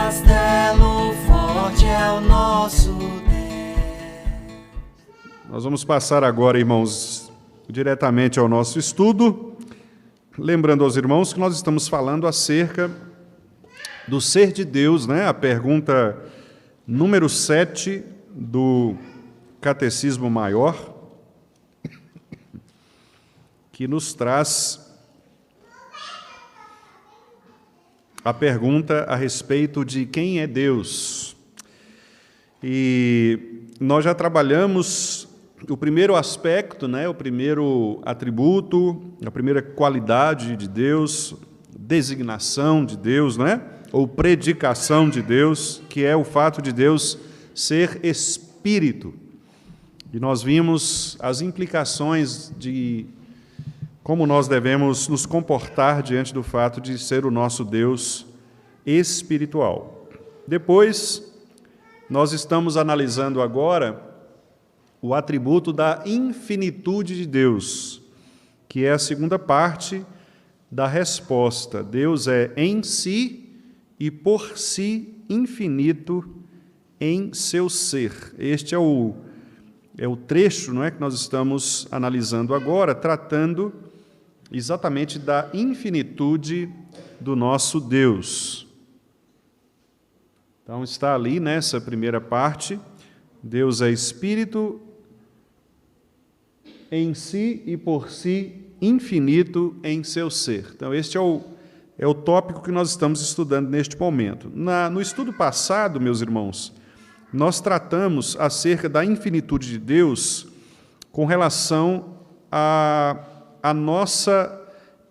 castelo forte é o nosso Deus. Nós vamos passar agora, irmãos, diretamente ao nosso estudo, lembrando aos irmãos que nós estamos falando acerca do ser de Deus, né? A pergunta número 7 do Catecismo Maior, que nos traz a pergunta a respeito de quem é Deus. E nós já trabalhamos o primeiro aspecto, né, o primeiro atributo, a primeira qualidade de Deus, designação de Deus, né, ou predicação de Deus, que é o fato de Deus ser Espírito. E nós vimos as implicações de como nós devemos nos comportar diante do fato de ser o nosso Deus espiritual. Depois, nós estamos analisando agora o atributo da infinitude de Deus, que é a segunda parte da resposta. Deus é em si e por si infinito em seu ser. Este é o trecho, não é, que nós estamos analisando agora, tratando exatamente da infinitude do nosso Deus. Então, está ali nessa primeira parte, Deus é Espírito, em si e por si, infinito em seu ser. Então, este é o tópico que nós estamos estudando neste momento. No estudo passado, meus irmãos, nós tratamos acerca da infinitude de Deus com relação a nossa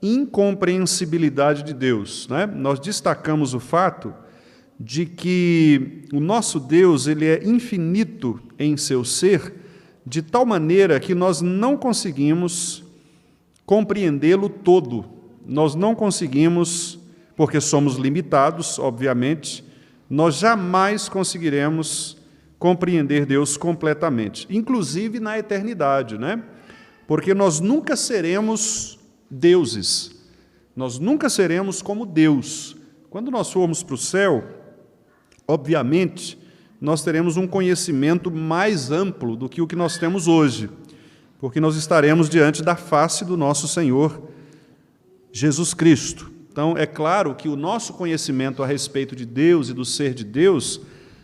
incompreensibilidade de Deus, né? Nós destacamos o fato de que o nosso Deus ele é infinito em seu ser, de tal maneira que nós não conseguimos compreendê-lo todo. Nós não conseguimos, porque somos limitados, obviamente, nós jamais conseguiremos compreender Deus completamente, inclusive na eternidade, né? Porque nós nunca seremos deuses, nós nunca seremos como Deus. Quando nós formos para o céu, obviamente, nós teremos um conhecimento mais amplo do que o que nós temos hoje, porque nós estaremos diante da face do nosso Senhor Jesus Cristo. Então, é claro que o nosso conhecimento a respeito de Deus e do ser de Deus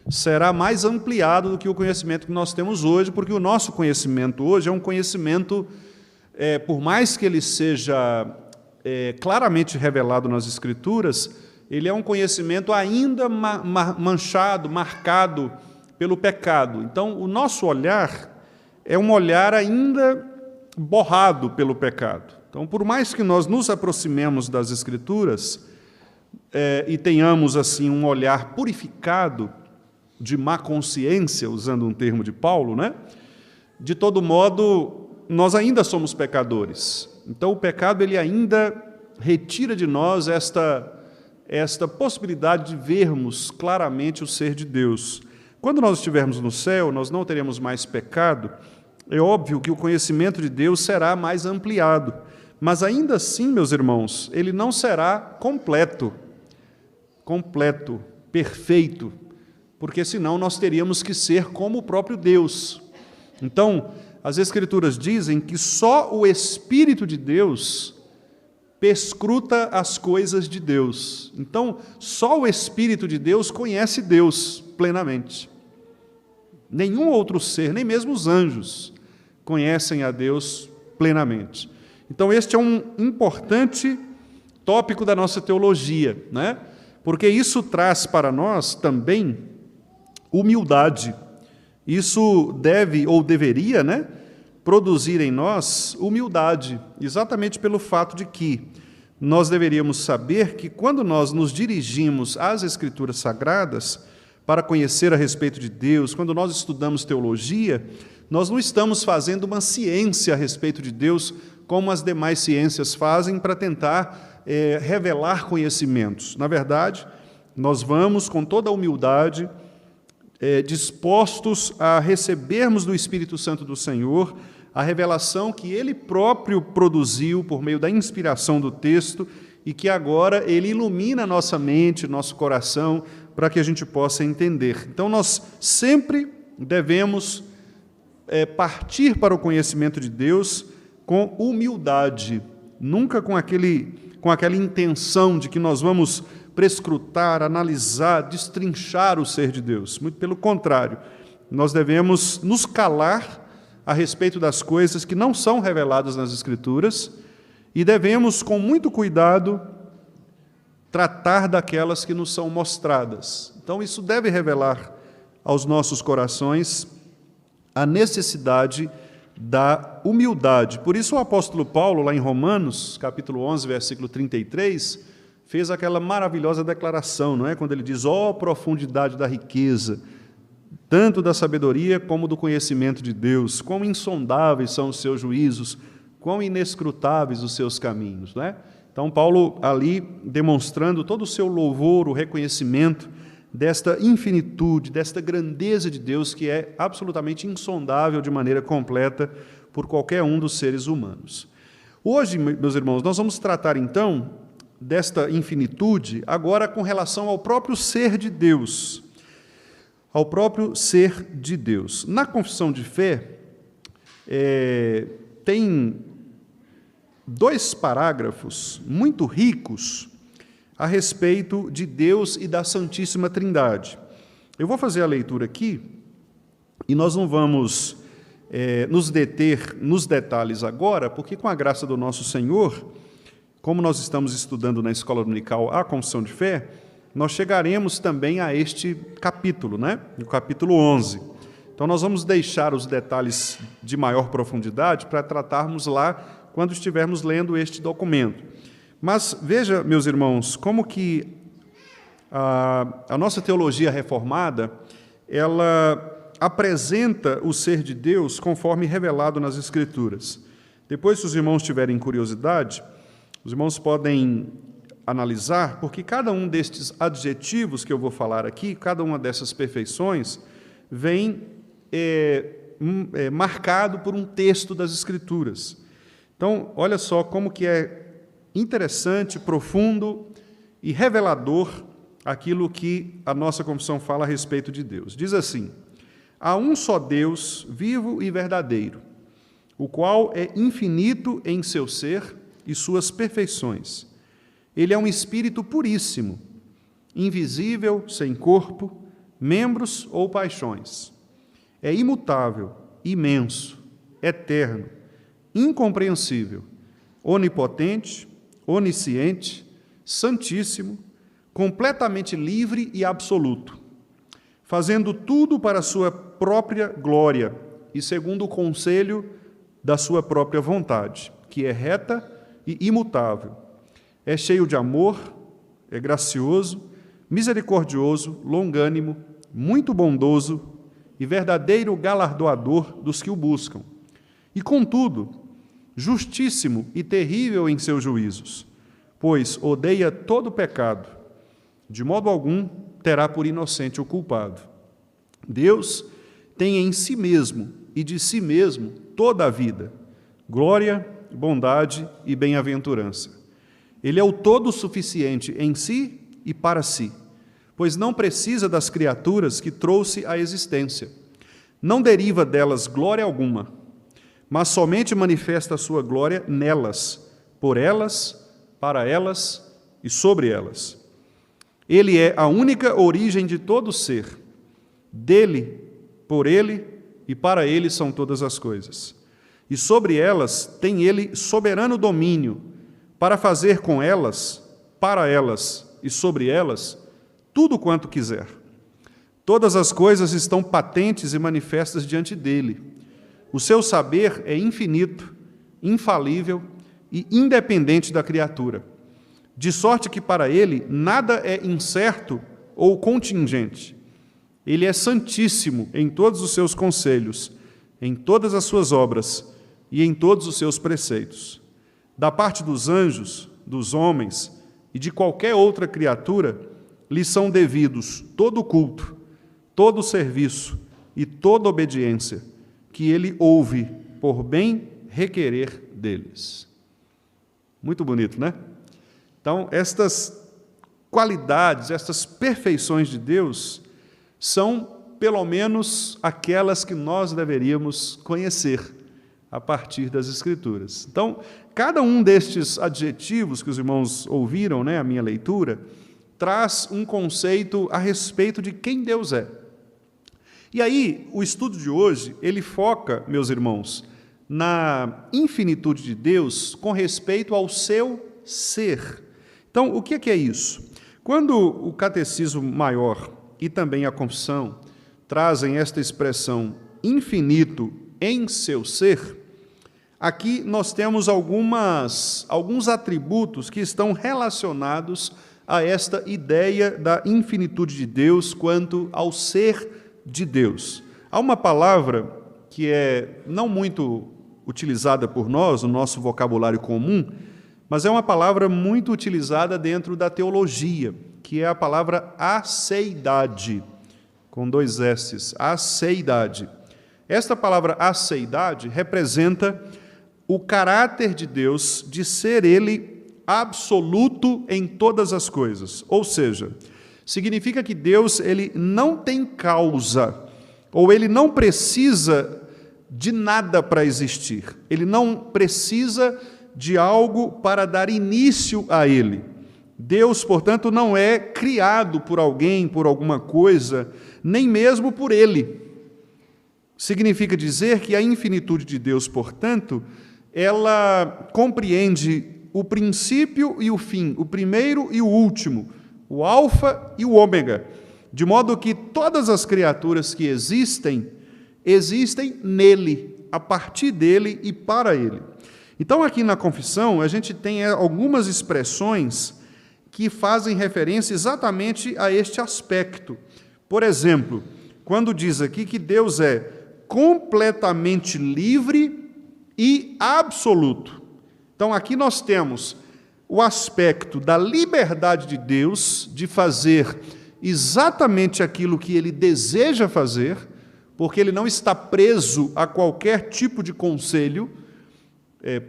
será mais ampliado do que o conhecimento que nós temos hoje, porque o nosso conhecimento hoje é um conhecimento, por mais que ele seja claramente revelado nas Escrituras, ele é um conhecimento ainda manchado, marcado pelo pecado. Então, o nosso olhar é um olhar ainda borrado pelo pecado. Então, por mais que nós nos aproximemos das Escrituras e tenhamos, assim, um olhar purificado de má consciência, usando um termo de Paulo, né? De todo modo, nós ainda somos pecadores. Então, o pecado ele ainda retira de nós esta possibilidade de vermos claramente o ser de Deus. Quando nós estivermos no céu, nós não teremos mais pecado. É óbvio que o conhecimento de Deus será mais ampliado, mas ainda assim, meus irmãos, ele não será completo, perfeito, porque senão nós teríamos que ser como o próprio Deus. Então, as Escrituras dizem que só o Espírito de Deus perscruta as coisas de Deus. Então, só o Espírito de Deus conhece Deus plenamente. Nenhum outro ser, nem mesmo os anjos, conhecem a Deus plenamente. Então, este é um importante tópico da nossa teologia, né? Porque isso traz para nós também humildade. Isso deve, ou deveria, né, produzir em nós humildade, exatamente pelo fato de que nós deveríamos saber que quando nós nos dirigimos às Escrituras Sagradas para conhecer a respeito de Deus, quando nós estudamos teologia, nós não estamos fazendo uma ciência a respeito de Deus como as demais ciências fazem para tentar revelar conhecimentos. Na verdade, nós vamos com toda a humildade dispostos a recebermos do Espírito Santo do Senhor a revelação que Ele próprio produziu por meio da inspiração do texto e que agora Ele ilumina a nossa mente, nosso coração, para que a gente possa entender. Então, nós sempre devemos partir para o conhecimento de Deus com humildade, nunca com aquela intenção de que nós vamos prescrutar, analisar, destrinchar o ser de Deus. Muito pelo contrário, nós devemos nos calar a respeito das coisas que não são reveladas nas Escrituras e devemos, com muito cuidado, tratar daquelas que nos são mostradas. Então, isso deve revelar aos nossos corações a necessidade da humildade. Por isso o apóstolo Paulo, lá em Romanos, capítulo 11, versículo 33, fez aquela maravilhosa declaração, não é? Quando ele diz: ó profundidade da riqueza, tanto da sabedoria como do conhecimento de Deus, quão insondáveis são os seus juízos, quão inescrutáveis os seus caminhos, não é? Então, Paulo ali demonstrando todo o seu louvor, o reconhecimento desta infinitude, desta grandeza de Deus que é absolutamente insondável de maneira completa por qualquer um dos seres humanos. Hoje, meus irmãos, nós vamos tratar então desta infinitude agora com relação ao próprio ser de Deus. Ao próprio ser de Deus. Na confissão de fé, tem 2 parágrafos muito ricos a respeito de Deus e da Santíssima Trindade. Eu vou fazer a leitura aqui e nós não vamos nos deter nos detalhes agora, porque com a graça do nosso Senhor, como nós estamos estudando na Escola Dominical a Confissão de Fé, nós chegaremos também a este capítulo, né? O capítulo 11. Então, nós vamos deixar os detalhes de maior profundidade para tratarmos lá quando estivermos lendo este documento. Mas veja, meus irmãos, como que a nossa teologia reformada, ela apresenta o ser de Deus conforme revelado nas Escrituras. Depois, se os irmãos tiverem curiosidade, os irmãos podem analisar, porque cada um destes adjetivos que eu vou falar aqui, cada uma dessas perfeições, vem marcado por um texto das Escrituras. Então, olha só como que é interessante, profundo e revelador aquilo que a nossa confissão fala a respeito de Deus. Diz assim: há um só Deus, vivo e verdadeiro, o qual é infinito em seu ser e suas perfeições. Ele é um espírito puríssimo, invisível, sem corpo, membros ou paixões. É imutável, imenso, eterno, incompreensível, onipotente, onisciente, santíssimo, completamente livre e absoluto, fazendo tudo para a sua própria glória e segundo o conselho da sua própria vontade, que é reta e imutável. É cheio de amor, é gracioso, misericordioso, longânimo, muito bondoso e verdadeiro galardoador dos que o buscam. E, contudo, justíssimo e terrível em seus juízos, pois odeia todo pecado, de modo algum terá por inocente o culpado. Deus tem em si mesmo e de si mesmo toda a vida, glória, bondade e bem-aventurança. Ele é o todo suficiente em si e para si, pois não precisa das criaturas que trouxe à existência. Não deriva delas glória alguma, mas somente manifesta a sua glória nelas, por elas, para elas e sobre elas. Ele é a única origem de todo ser. Dele, por ele e para ele são todas as coisas. E sobre elas tem ele soberano domínio, para fazer com elas, para elas e sobre elas, tudo quanto quiser. Todas as coisas estão patentes e manifestas diante dele. O seu saber é infinito, infalível e independente da criatura, de sorte que para ele nada é incerto ou contingente. Ele é santíssimo em todos os seus conselhos, em todas as suas obras e em todos os seus preceitos. Da parte dos anjos, dos homens e de qualquer outra criatura, lhe são devidos todo o culto, todo o serviço e toda obediência, que ele ouve por bem requerer deles. Muito bonito, né? Então, estas qualidades, estas perfeições de Deus, são pelo menos aquelas que nós deveríamos conhecer a partir das Escrituras. Então, cada um destes adjetivos que os irmãos ouviram, a minha leitura, traz um conceito a respeito de quem Deus é. E aí, o estudo de hoje, ele foca, meus irmãos, na infinitude de Deus com respeito ao seu ser. Então, o que é isso? Quando o Catecismo Maior e também a Confissão trazem esta expressão infinito em seu ser, aqui nós temos alguns atributos que estão relacionados a esta ideia da infinitude de Deus quanto ao ser de Deus. Há uma palavra que é não muito utilizada por nós, no nosso vocabulário comum, mas é uma palavra muito utilizada dentro da teologia, que é a palavra aceidade, com 2 S's, aceidade. Esta palavra aceidade representa o caráter de Deus de ser Ele absoluto em todas as coisas. Ou seja, significa que Deus ele não tem causa, ou Ele não precisa de nada para existir. Ele não precisa de algo para dar início a Ele. Deus, portanto, não é criado por alguém, por alguma coisa, nem mesmo por Ele. Significa dizer que a infinitude de Deus, portanto, ela compreende o princípio e o fim, o primeiro e o último, o alfa e o ômega, de modo que todas as criaturas que existem nele, a partir dele e para ele. Então, aqui na Confissão, a gente tem algumas expressões que fazem referência exatamente a este aspecto. Por exemplo, quando diz aqui que Deus é completamente livre e absoluto. Então, aqui nós temos o aspecto da liberdade de Deus de fazer exatamente aquilo que Ele deseja fazer, porque Ele não está preso a qualquer tipo de conselho.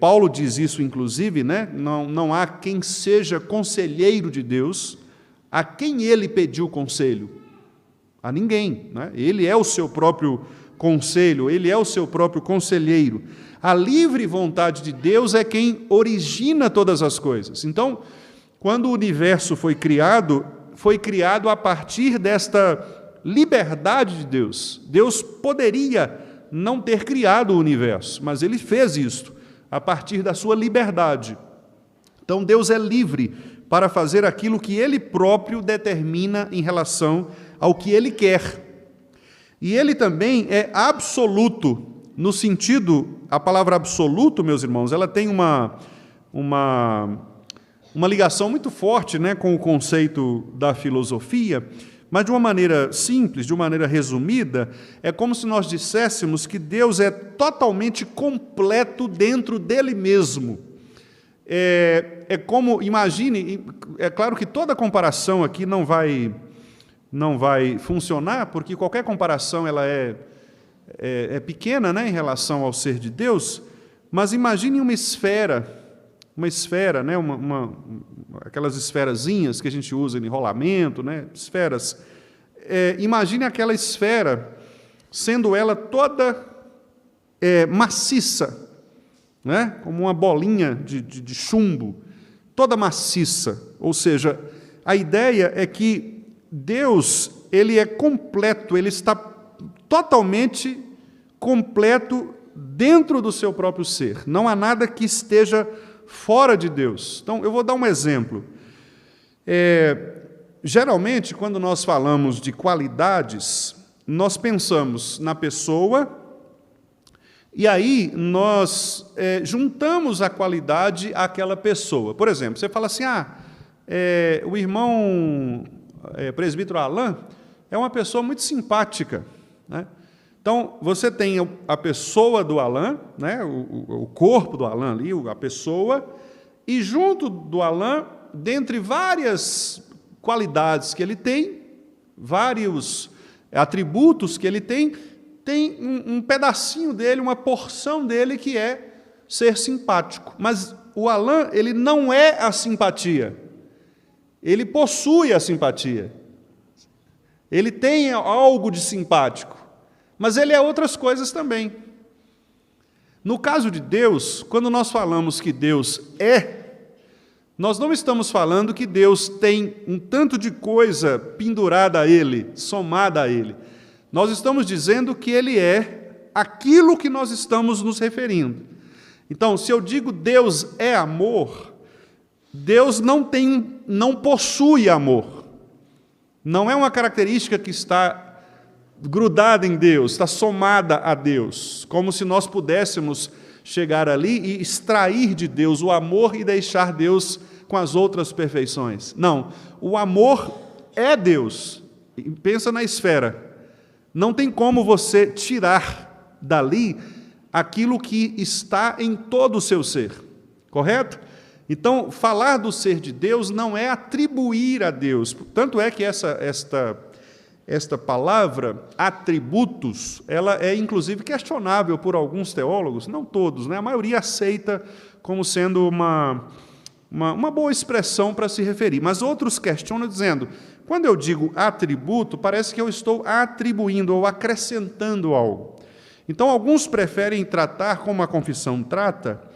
Paulo diz isso, inclusive, não há quem seja conselheiro de Deus. A quem Ele pediu conselho? A ninguém. Ele é o seu próprio conselho, Ele é o seu próprio conselheiro. A livre vontade de Deus é quem origina todas as coisas. Então, quando o universo foi criado a partir desta liberdade de Deus. Deus poderia não ter criado o universo, mas Ele fez isto a partir da sua liberdade. Então, Deus é livre para fazer aquilo que Ele próprio determina em relação ao que Ele quer. E Ele também é absoluto, no sentido, a palavra absoluto, meus irmãos, ela tem uma ligação muito forte com o conceito da filosofia, mas de uma maneira simples, de uma maneira resumida, é como se nós disséssemos que Deus é totalmente completo dentro dele mesmo. É como, imagine, é claro que toda comparação aqui não vai funcionar, porque qualquer comparação ela é pequena em relação ao ser de Deus, mas imagine uma esfera, aquelas esferazinhas que a gente usa em enrolamento, esferas. Imagine aquela esfera, sendo ela toda maciça, como uma bolinha de chumbo, toda maciça. Ou seja, a ideia é que Deus, Ele é completo, Ele está totalmente completo dentro do seu próprio ser. Não há nada que esteja fora de Deus. Então, eu vou dar um exemplo. Geralmente, quando nós falamos de qualidades, nós pensamos na pessoa e aí nós juntamos a qualidade àquela pessoa. Por exemplo, você fala assim, o irmão presbítero Alain é uma pessoa muito simpática, Então, você tem a pessoa do Alain, o corpo do Alain ali, a pessoa, e junto do Alain, dentre várias qualidades que ele tem, vários atributos que ele tem um pedacinho dele, uma porção dele que é ser simpático. Mas o Alain, ele não é a simpatia. ele possui a simpatia. Ele tem algo de simpático, mas ele é outras coisas também. No caso de Deus, quando nós falamos que Deus é, nós não estamos falando que Deus tem um tanto de coisa pendurada a Ele, somada a Ele. Nós estamos dizendo que Ele é aquilo que nós estamos nos referindo. Então, se eu digo Deus é amor, Deus não possui amor. Não é uma característica que está grudada em Deus, está somada a Deus, como se nós pudéssemos chegar ali e extrair de Deus o amor e deixar Deus com as outras perfeições. Não, o amor é Deus. Pensa na esfera. Não tem como você tirar dali aquilo que está em todo o seu ser, correto? Então, falar do ser de Deus não é atribuir a Deus. Tanto é que esta palavra, atributos, ela é inclusive questionável por alguns teólogos, não todos, né? A maioria aceita como sendo uma boa expressão para se referir, mas outros questionam dizendo, quando eu digo atributo, parece que eu estou atribuindo ou acrescentando algo. Então, alguns preferem tratar como a confissão trata,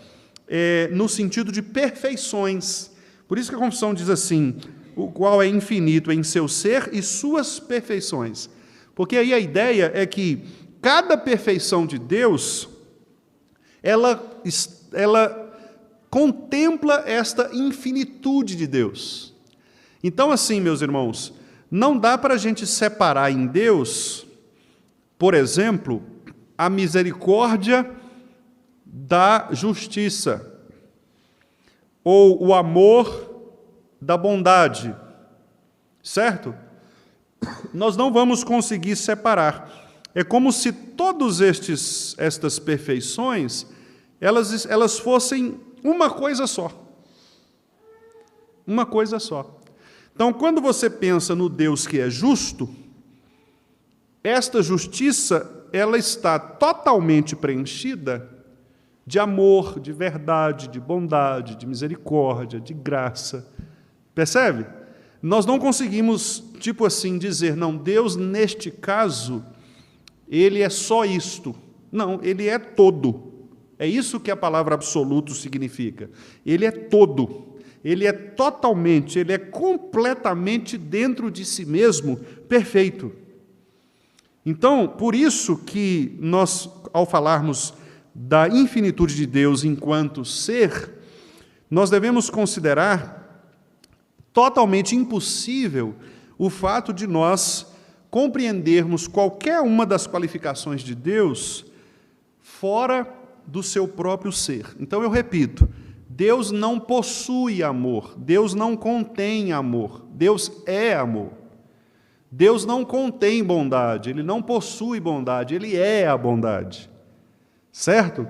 no sentido de perfeições. Por isso que a confissão diz assim, o qual é infinito em seu ser e suas perfeições. Porque aí a ideia é que cada perfeição de Deus, ela contempla esta infinitude de Deus. Então, assim, meus irmãos, não dá para a gente separar em Deus, por exemplo, a misericórdia da justiça, ou o amor da bondade, certo? Nós não vamos conseguir separar. É como se todas estas perfeições, elas fossem uma coisa só. Uma coisa só. Então, quando você pensa no Deus que é justo, esta justiça, ela está totalmente preenchida de amor, de verdade, de bondade, de misericórdia, de graça. Percebe? Nós não conseguimos, tipo assim, dizer, não, Deus, neste caso, Ele é só isto. Não, Ele é todo. É isso que a palavra absoluto significa. Ele é todo. Ele é totalmente, ele é completamente dentro de si mesmo perfeito. Então, por isso que nós, ao falarmos da infinitude de Deus enquanto ser, nós devemos considerar totalmente impossível o fato de nós compreendermos qualquer uma das qualificações de Deus fora do seu próprio ser. Então, eu repito, Deus não possui amor, Deus não contém amor, Deus é amor. Deus não contém bondade, Ele não possui bondade, Ele é a bondade. Certo?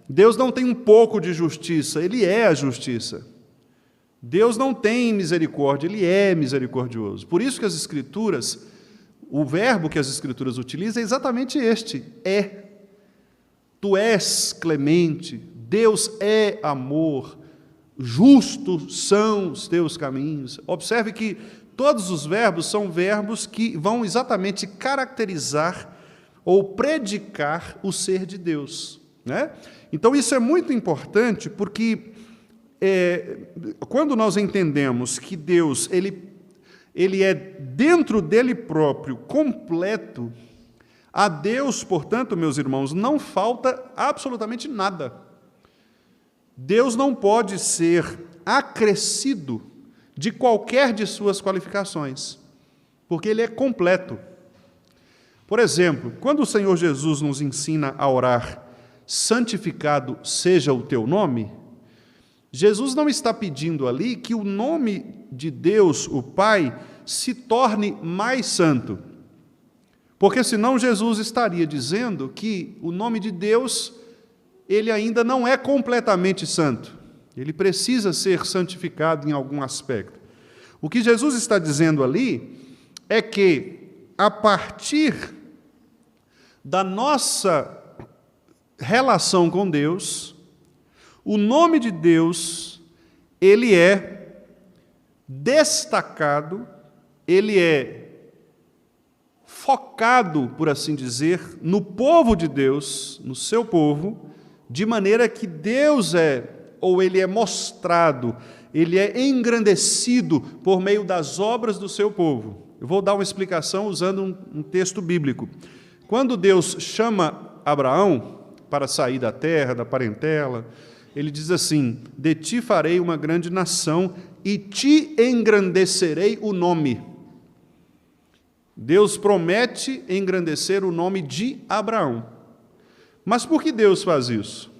Deus não tem um pouco de justiça, Ele é a justiça. Deus não tem misericórdia, Ele é misericordioso. Por isso que as Escrituras, o verbo que as Escrituras utilizam é exatamente este, é. Tu és clemente, Deus é amor, justos são os teus caminhos. Observe que todos os verbos são verbos que vão exatamente caracterizar ou predicar o ser de Deus, né? Então, isso é muito importante, porque quando nós entendemos que Deus ele é dentro dele próprio, completo, a Deus, portanto, meus irmãos, não falta absolutamente nada. Deus não pode ser acrescido de qualquer de suas qualificações, porque Ele é completo. Por exemplo, quando o Senhor Jesus nos ensina a orar, santificado seja o teu nome, Jesus não está pedindo ali que o nome de Deus, o Pai, se torne mais santo, porque senão Jesus estaria dizendo que o nome de Deus, ele ainda não é completamente santo, ele precisa ser santificado em algum aspecto. O que Jesus está dizendo ali é que, a partir da nossa relação com Deus, o nome de Deus, ele é destacado, ele é focado, por assim dizer, no povo de Deus, no seu povo, de maneira que Deus ele é mostrado, ele é engrandecido por meio das obras do seu povo. Eu vou dar uma explicação usando um texto bíblico. Quando Deus chama Abraão para sair da terra, da parentela, ele diz assim: de ti farei uma grande nação e te engrandecerei o nome. Deus promete engrandecer o nome de Abraão. Mas por que Deus faz isso?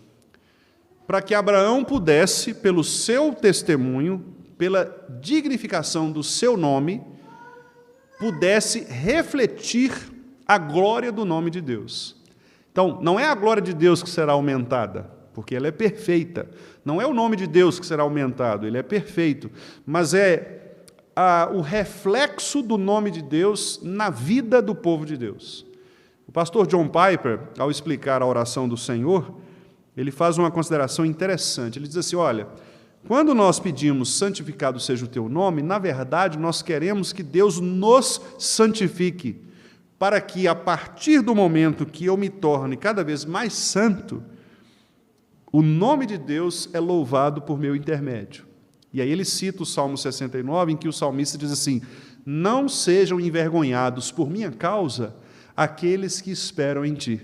Para que Abraão pudesse, pelo seu testemunho, pela dignificação do seu nome, pudesse refletir a glória do nome de Deus. Então, não é a glória de Deus que será aumentada, porque ela é perfeita. Não é o nome de Deus que será aumentado, ele é perfeito. Mas é o reflexo do nome de Deus na vida do povo de Deus. O pastor John Piper, ao explicar a oração do Senhor, ele faz uma consideração interessante. Ele diz assim: olha, quando nós pedimos santificado seja o teu nome, na verdade nós queremos que Deus nos santifique, para que a partir do momento que eu me torne cada vez mais santo, o nome de Deus é louvado por meu intermédio. E aí ele cita o Salmo 69, em que o salmista diz assim: não sejam envergonhados por minha causa aqueles que esperam em ti.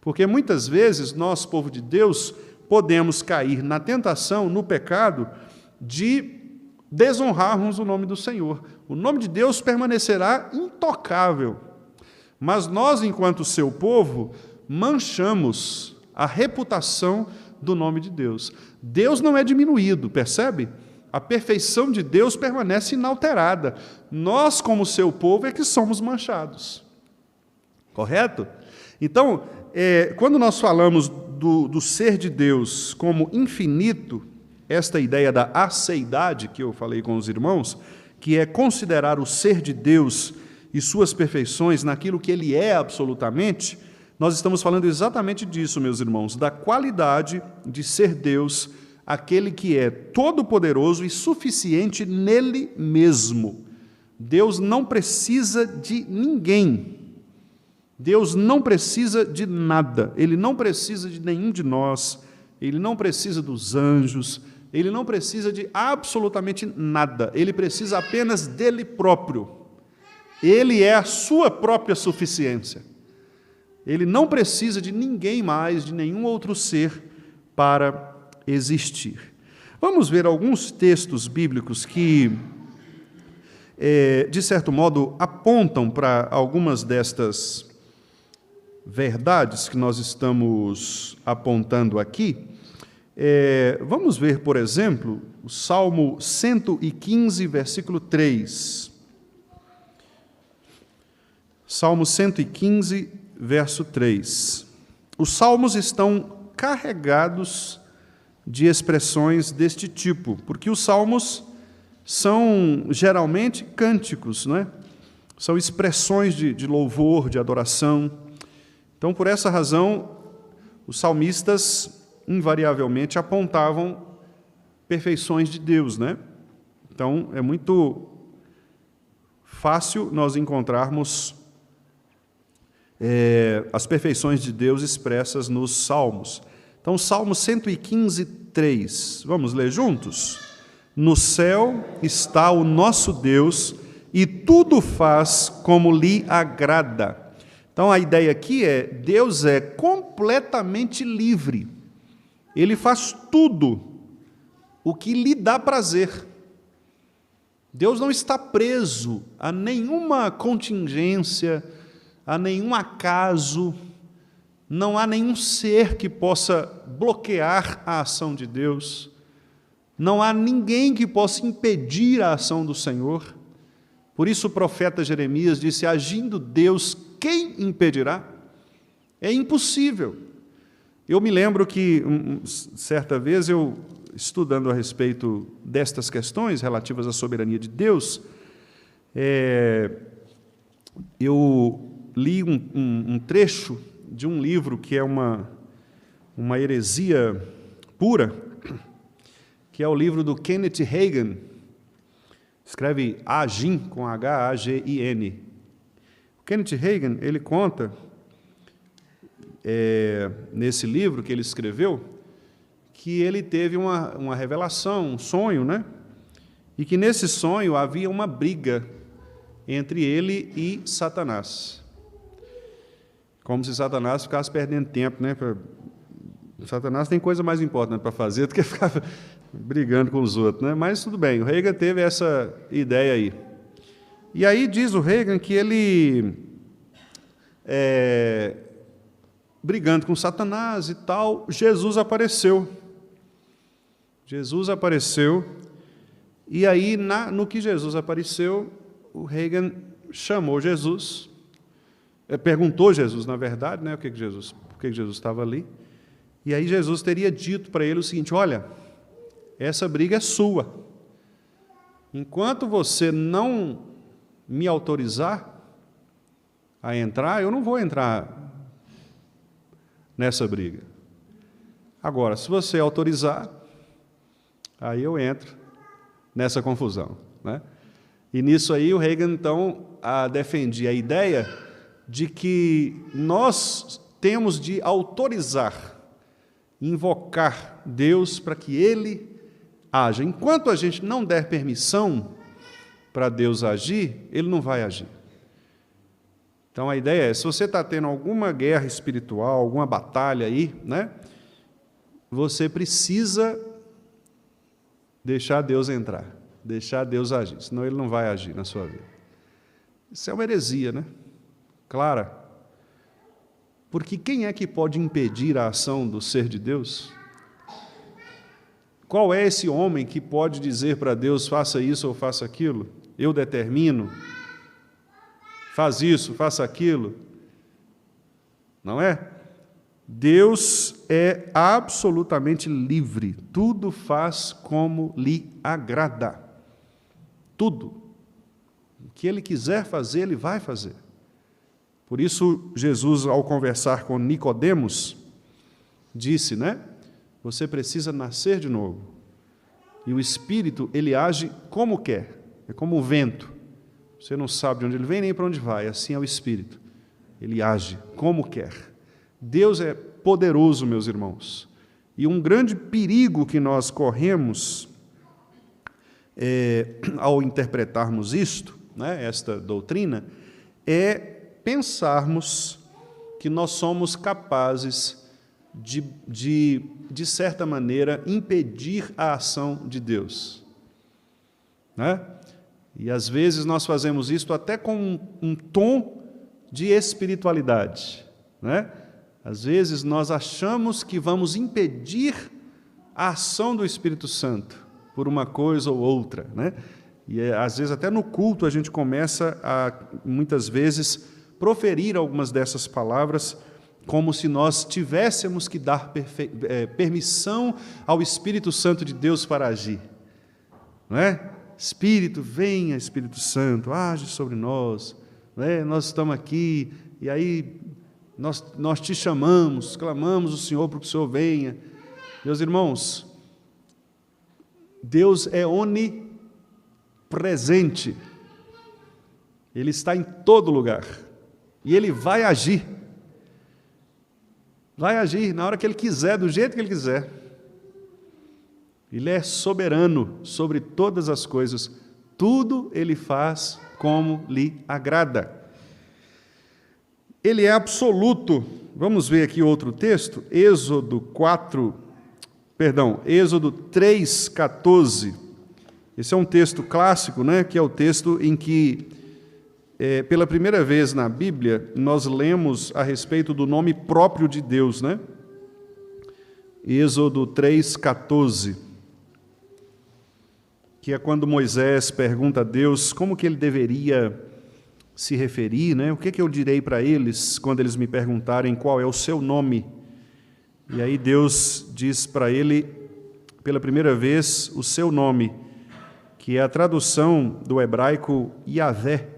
Porque muitas vezes nós, povo de Deus, podemos cair na tentação, no pecado, de desonrarmos o nome do Senhor. O nome de Deus permanecerá intocável. Mas nós, enquanto seu povo, manchamos a reputação do nome de Deus. Deus não é diminuído, percebe? A perfeição de Deus permanece inalterada. Nós, como seu povo, é que somos manchados. Correto? Então, quando nós falamos do ser de Deus como infinito, esta ideia da aceidade que eu falei com os irmãos, que é considerar o ser de Deus e suas perfeições naquilo que ele é absolutamente, nós estamos falando exatamente disso, meus irmãos, da qualidade de ser Deus, aquele que é todo-poderoso e suficiente nele mesmo. Deus não precisa de ninguém. Deus não precisa de nada. Ele não precisa de nenhum de nós. Ele não precisa dos anjos. Ele não precisa de absolutamente nada. Ele precisa apenas dele próprio. Ele é a sua própria suficiência. Ele não precisa de ninguém mais, de nenhum outro ser para existir. Vamos ver alguns textos bíblicos que, de certo modo, apontam para algumas destas verdades que nós estamos apontando aqui. Vamos ver, por exemplo, o Salmo 115, versículo 3. Salmo 115, verso 3. Os salmos estão carregados de expressões deste tipo, porque os salmos são geralmente cânticos, não é? São expressões de louvor, de adoração. Então, por essa razão, os salmistas invariavelmente apontavam perfeições de Deus, né? Então, é muito fácil nós encontrarmos as perfeições de Deus expressas nos Salmos. Então, Salmo 115, 3. Vamos ler juntos? No céu está o nosso Deus e tudo faz como lhe agrada. Então, a ideia aqui é: Deus é completamente livre. Ele faz tudo o que lhe dá prazer. Deus não está preso a nenhuma contingência, a nenhum acaso, não há nenhum ser que possa bloquear a ação de Deus, não há ninguém que possa impedir a ação do Senhor. Por isso o profeta Jeremias disse: agindo Deus, quem impedirá? É impossível. Eu me lembro que, certa vez, eu, estudando a respeito destas questões relativas à soberania de Deus, eu li um trecho de um livro que é uma heresia pura, que é o livro do Kenneth Hagin, Escreve Agin, com H-A-G-I-N. O Kenneth Hagin, ele conta, nesse livro que ele escreveu, que ele teve uma revelação, um sonho, né? E que nesse sonho havia uma briga entre ele e Satanás. Como se Satanás ficasse perdendo tempo, né? Satanás tem coisa mais importante para fazer do que ficar brigando com os outros, né? Mas tudo bem, o Hagin teve essa ideia aí. E aí diz o Hagin que ele, brigando com Satanás e tal, Jesus apareceu. Jesus apareceu, e aí, no que Jesus apareceu, o Hagin chamou Jesus, perguntou Jesus, na verdade, né, por que Jesus estava ali, e aí Jesus teria dito para ele o seguinte: olha, essa briga é sua. Enquanto você não me autorizar a entrar, eu não vou entrar nessa briga. Agora, se você autorizar, aí eu entro nessa confusão, né? E nisso aí o Hagin, então, defendia a ideia de que nós temos de autorizar, invocar Deus para que Ele haja. Enquanto a gente não der permissão para Deus agir, Ele não vai agir. Então a ideia é, se você está tendo alguma guerra espiritual, alguma batalha aí, né, você precisa deixar Deus entrar, deixar Deus agir, senão Ele não vai agir na sua vida. Isso é uma heresia, né? Clara. Porque quem é que pode impedir a ação do ser de Deus? Qual é esse homem que pode dizer para Deus, faça isso ou faça aquilo? Eu determino. Faz isso, faça aquilo. Não é? Deus é absolutamente livre. Tudo faz como lhe agrada. Tudo. O que Ele quiser fazer, Ele vai fazer. Por isso, Jesus, ao conversar com Nicodemos, disse, né? Você precisa nascer de novo. E o Espírito, ele age como quer. É como o vento. Você não sabe de onde ele vem nem para onde vai. Assim é o Espírito. Ele age como quer. Deus é poderoso, meus irmãos. E um grande perigo que nós corremos ao interpretarmos isto, né, esta doutrina, é pensarmos que nós somos capazes de certa maneira, impedir a ação de Deus. Né? E, às vezes, nós fazemos isso até com um tom de espiritualidade. Né? Às vezes, nós achamos que vamos impedir a ação do Espírito Santo por uma coisa ou outra. Né? E, às vezes, até no culto, a gente começa a, muitas vezes, proferir algumas dessas palavras como se nós tivéssemos que dar permissão ao Espírito Santo de Deus para agir. Não é? Espírito, venha, Espírito Santo, age sobre nós. Não é? Nós estamos aqui, e aí nós te chamamos, clamamos o Senhor para que o Senhor venha. Meus irmãos, Deus é onipresente. Ele está em todo lugar. E Ele vai agir. Vai agir na hora que Ele quiser, do jeito que Ele quiser. Ele é soberano sobre todas as coisas. Tudo Ele faz como lhe agrada. Ele é absoluto. Vamos ver aqui outro texto, Êxodo 3:14. Esse é um texto clássico, né, que é o texto em que pela primeira vez na Bíblia, nós lemos a respeito do nome próprio de Deus, né? Êxodo 3:14, que é quando Moisés pergunta a Deus como que ele deveria se referir, né? O que eu direi para eles quando eles me perguntarem qual é o seu nome? E aí Deus diz para ele, pela primeira vez, o seu nome, que é a tradução do hebraico Yahvé,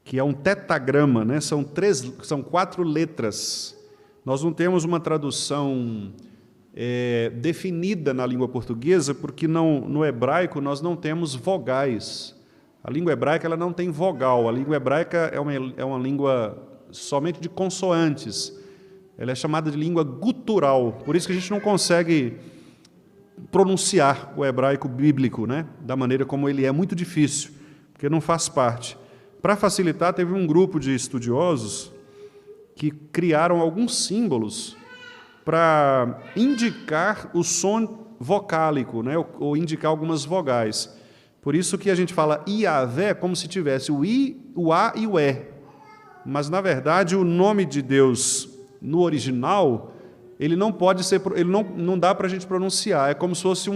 que é um tetagrama, né? São 4 letras. Nós não temos uma tradução definida na língua portuguesa, porque no hebraico nós não temos vogais. A língua hebraica ela não tem vogal. A língua hebraica é uma língua somente de consoantes. Ela é chamada de língua gutural. Por isso que a gente não consegue pronunciar o hebraico bíblico, né? Da maneira como ele é muito difícil, porque não faz parte. Para facilitar, teve um grupo de estudiosos que criaram alguns símbolos para indicar o som vocálico, né? Ou indicar algumas vogais. Por isso que a gente fala Iavé como se tivesse o I, o A e o E. Mas, na verdade, o nome de Deus, no original, ele não pode ser, ele não dá para a gente pronunciar. É como se fosse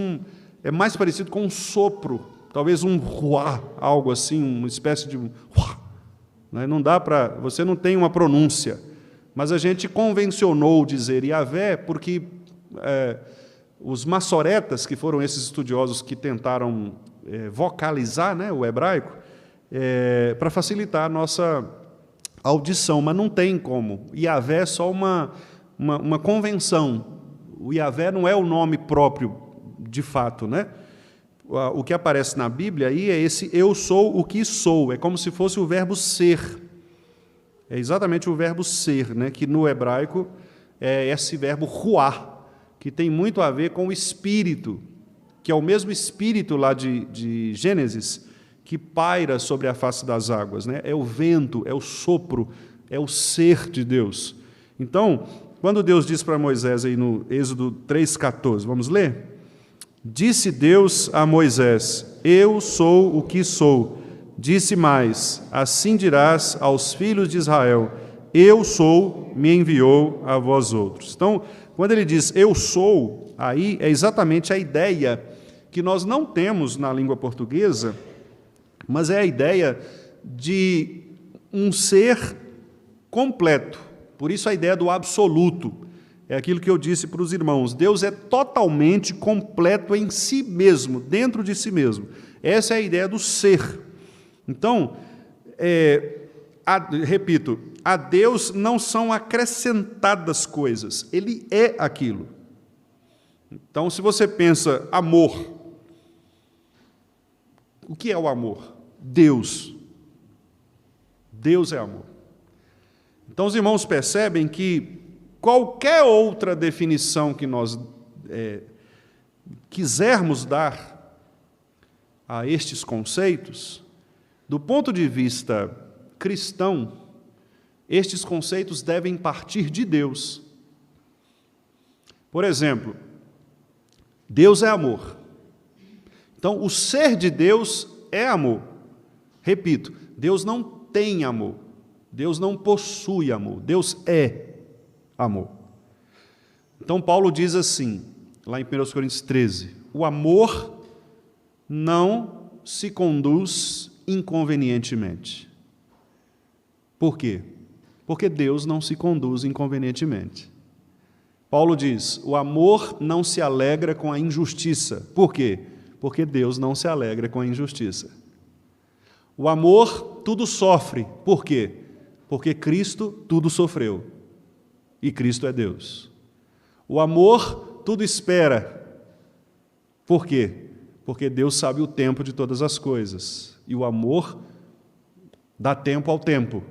é mais parecido com um sopro, talvez um ruá, algo assim, uma espécie de ruá. Não dá para, você não tem uma pronúncia. Mas a gente convencionou dizer Iavé porque os massoretas, que foram esses estudiosos que tentaram vocalizar, né, o hebraico, para facilitar a nossa audição, mas não tem como. Iavé é só uma convenção. O Iavé não é o nome próprio, de fato, né? O que aparece na Bíblia aí é esse eu sou o que sou, é como se fosse o verbo ser. É exatamente o verbo ser, né? Que no hebraico é esse verbo ruá, que tem muito a ver com o espírito, que é o mesmo espírito lá de Gênesis, que paira sobre a face das águas, né? É o vento, é o sopro, é o ser de Deus. Então, quando Deus diz para Moisés aí no Êxodo 3,14, vamos ler? Disse Deus a Moisés, eu sou o que sou. Disse mais, assim dirás aos filhos de Israel, eu sou, me enviou a vós outros. Então, quando ele diz eu sou, aí é exatamente a ideia que nós não temos na língua portuguesa, mas é a ideia de um ser completo. Por isso a ideia do absoluto. É aquilo que eu disse para os irmãos. Deus é totalmente completo em si mesmo, dentro de si mesmo. Essa é a ideia do ser. Então, repito, a Deus não são acrescentadas coisas. Ele é aquilo. Então, se você pensa amor, o que é o amor? Deus. Deus é amor. Então, os irmãos percebem que qualquer outra definição que nós quisermos dar a estes conceitos, do ponto de vista cristão, estes conceitos devem partir de Deus. Por exemplo, Deus é amor. Então, o ser de Deus é amor. Repito, Deus não tem amor. Deus não possui amor. Deus é amor. Então, Paulo diz assim, lá em 1 Coríntios 13, o amor não se conduz inconvenientemente. Por quê? Porque Deus não se conduz inconvenientemente. Paulo diz, o amor não se alegra com a injustiça. Por quê? Porque Deus não se alegra com a injustiça. O amor tudo sofre. Por quê? Porque Cristo tudo sofreu. E Cristo é Deus. O amor tudo espera. Por quê? Porque Deus sabe o tempo de todas as coisas. E o amor dá tempo ao tempo,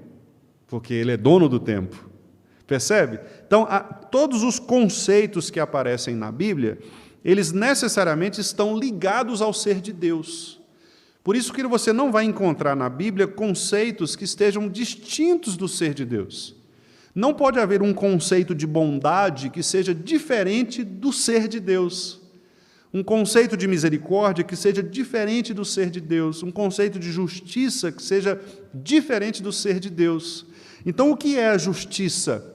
porque Ele é dono do tempo. Percebe? Então, todos os conceitos que aparecem na Bíblia, eles necessariamente estão ligados ao ser de Deus. Por isso que você não vai encontrar na Bíblia conceitos que estejam distintos do ser de Deus. Não pode haver um conceito de bondade que seja diferente do ser de Deus. Um conceito de misericórdia que seja diferente do ser de Deus. Um conceito de justiça que seja diferente do ser de Deus. Então, o que é a justiça?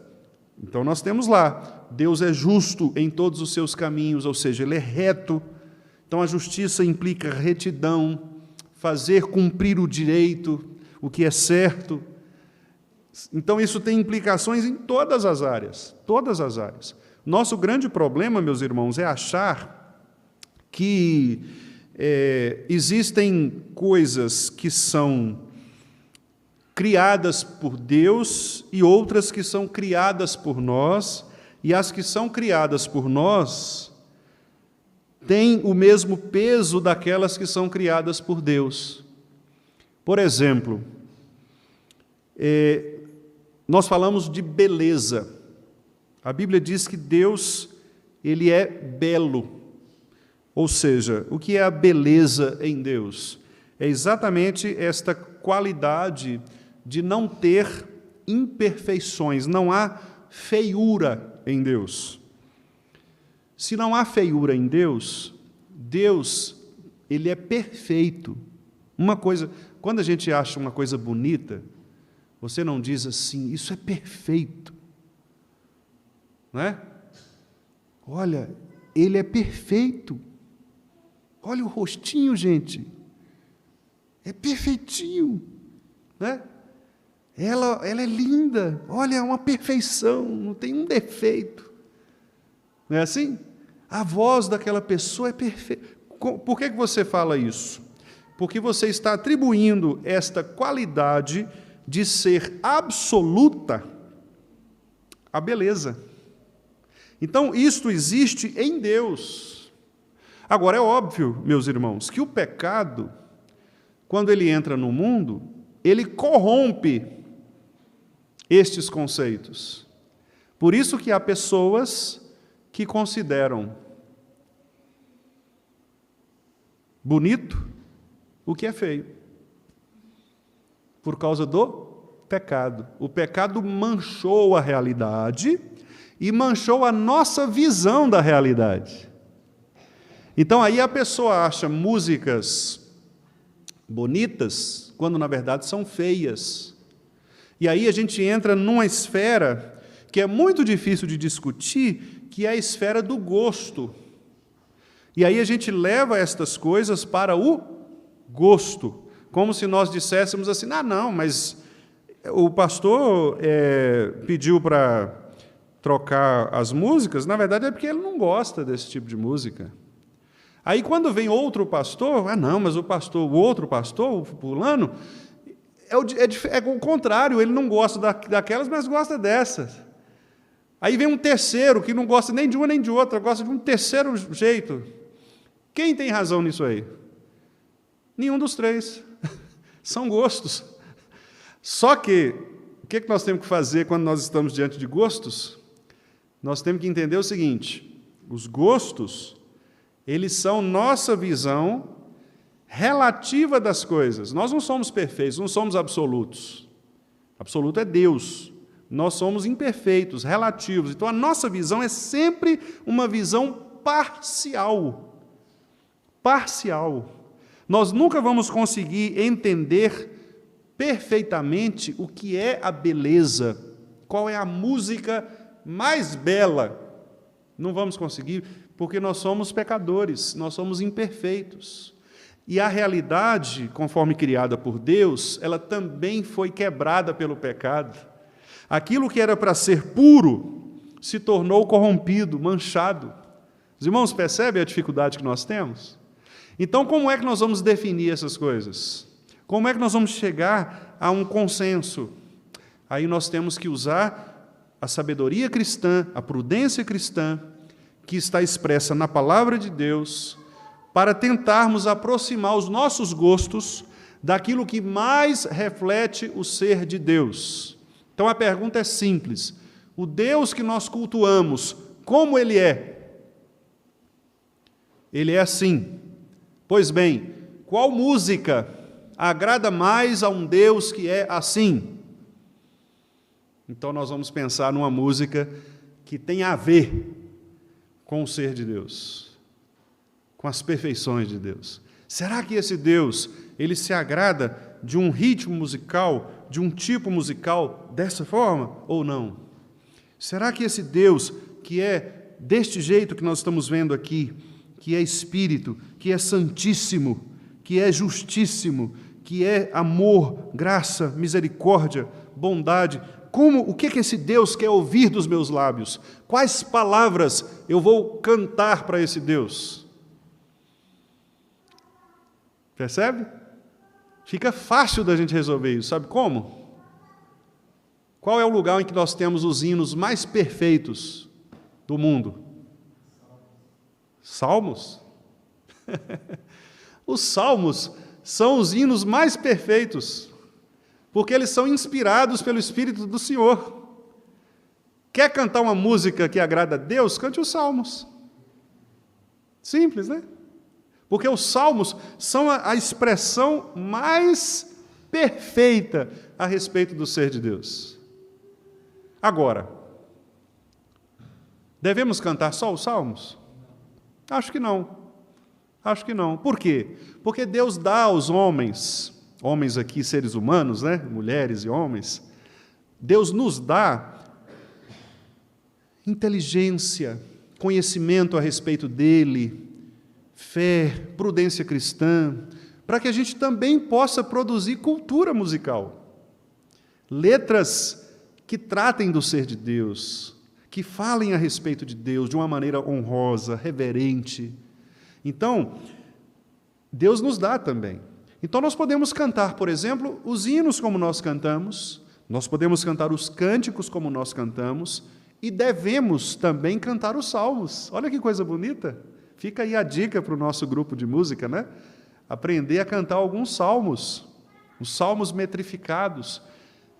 Então, nós temos lá, Deus é justo em todos os seus caminhos, ou seja, Ele é reto. Então, a justiça implica retidão, fazer cumprir o direito, o que é certo. Então, isso tem implicações em todas as áreas, todas as áreas. Nosso grande problema, meus irmãos, é achar que existem coisas que são criadas por Deus e outras que são criadas por nós, e as que são criadas por nós têm o mesmo peso daquelas que são criadas por Deus. Por exemplo, nós falamos de beleza. A Bíblia diz que Deus, ele é belo. Ou seja, o que é a beleza em Deus? É exatamente esta qualidade de não ter imperfeições, não há feiura em Deus. Se não há feiura em Deus, Deus, ele é perfeito. Uma coisa, quando a gente acha uma coisa bonita, você não diz assim, isso é perfeito. Não é? Olha, ele é perfeito. Olha o rostinho, gente. É perfeitinho. Né? Ela é linda. Olha, é uma perfeição, não tem um defeito. Não é assim? A voz daquela pessoa é perfeita. Por que você fala isso? Porque você está atribuindo esta qualidade de ser absoluta à beleza. Então, isto existe em Deus. Agora, é óbvio, meus irmãos, que o pecado, quando ele entra no mundo, ele corrompe estes conceitos. Por isso que há pessoas que consideram bonito o que é feio, por causa do pecado. O pecado manchou a realidade e manchou a nossa visão da realidade. Então aí a pessoa acha músicas bonitas, quando na verdade são feias. E aí a gente entra numa esfera que é muito difícil de discutir, que é a esfera do gosto. E aí a gente leva estas coisas para o gosto, como se nós disséssemos assim, não, mas o pastor pediu para trocar as músicas, na verdade é porque ele não gosta desse tipo de música. Aí quando vem outro pastor, não, mas o outro pastor, o fulano, é o contrário, ele não gosta daquelas, mas gosta dessas. Aí vem um terceiro, que não gosta nem de uma nem de outra, gosta de um terceiro jeito. Quem tem razão nisso aí? Nenhum dos três. São gostos. Só que, o que nós temos que fazer quando nós estamos diante de gostos? Nós temos que entender o seguinte, os gostos, eles são nossa visão relativa das coisas. Nós não somos perfeitos, não somos absolutos. Absoluto é Deus. Nós somos imperfeitos, relativos. Então, a nossa visão é sempre uma visão parcial. Parcial. Nós nunca vamos conseguir entender perfeitamente o que é a beleza, qual é a música mais bela. Não vamos conseguir, porque nós somos pecadores, nós somos imperfeitos. E a realidade, conforme criada por Deus, ela também foi quebrada pelo pecado. Aquilo que era para ser puro se tornou corrompido, manchado. Os irmãos percebem a dificuldade que nós temos? Então, como é que nós vamos definir essas coisas? Como é que nós vamos chegar a um consenso? Aí nós temos que usar a sabedoria cristã, a prudência cristã, que está expressa na palavra de Deus, para tentarmos aproximar os nossos gostos daquilo que mais reflete o ser de Deus. Então a pergunta é simples: o Deus que nós cultuamos, como Ele é? Ele é assim. Pois bem, qual música agrada mais a um Deus que é assim? Então nós vamos pensar numa música que tem a ver com o ser de Deus, com as perfeições de Deus. Será que esse Deus, ele se agrada de um ritmo musical, de um tipo musical dessa forma ou não? Será que esse Deus, que é deste jeito que nós estamos vendo aqui, que é Espírito, que é Santíssimo, que é Justíssimo, que é amor, graça, misericórdia, bondade, o que esse Deus quer ouvir dos meus lábios? Quais palavras eu vou cantar para esse Deus? Percebe? Fica fácil da gente resolver isso. Sabe como? Qual é o lugar em que nós temos os hinos mais perfeitos? do mundo? Salmos. Os salmos são os hinos mais perfeitos, porque eles são inspirados pelo Espírito do Senhor. Quer cantar uma música que agrada a Deus? Cante os salmos. Simples, né? Porque os salmos são a expressão mais perfeita a respeito do ser de Deus. Agora, devemos cantar só os salmos? Acho que não. Acho que não. Por quê? Porque Deus dá aos homens aqui, seres humanos, né? Mulheres e homens, Deus nos dá inteligência, conhecimento a respeito dele, fé, prudência cristã, para que a gente também possa produzir cultura musical. Letras que tratem do ser de Deus, que falem a respeito de Deus de uma maneira honrosa, reverente. Então, Deus nos dá também. Então, nós podemos cantar, por exemplo, os hinos como nós cantamos, nós podemos cantar os cânticos como nós cantamos, e devemos também cantar os salmos. Olha que coisa bonita! Fica aí a dica para o nosso grupo de música, né? Aprender a cantar alguns salmos, os salmos metrificados.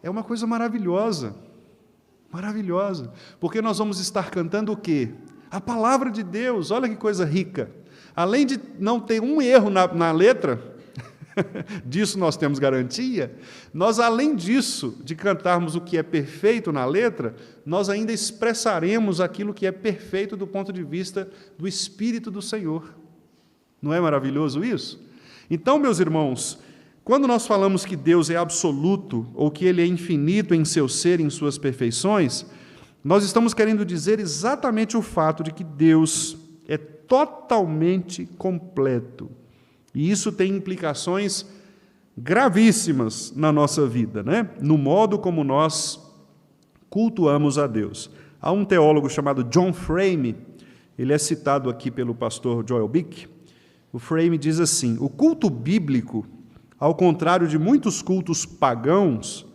É uma coisa maravilhosa, maravilhosa, porque nós vamos estar cantando o quê? A palavra de Deus. Olha que coisa rica. Além de não ter um erro na letra, disso nós temos garantia, nós, além disso, de cantarmos o que é perfeito na letra, nós ainda expressaremos aquilo que é perfeito do ponto de vista do Espírito do Senhor. Não é maravilhoso isso? Então, meus irmãos, quando nós falamos que Deus é absoluto, ou que Ele é infinito em seu ser, em suas perfeições, nós estamos querendo dizer exatamente o fato de que Deus é totalmente completo. E isso tem implicações gravíssimas na nossa vida, né? No modo como nós cultuamos a Deus. Há um teólogo chamado John Frame, ele é citado aqui pelo pastor Joel Bick. O Frame diz assim: o culto bíblico, ao contrário de muitos cultos pagãos,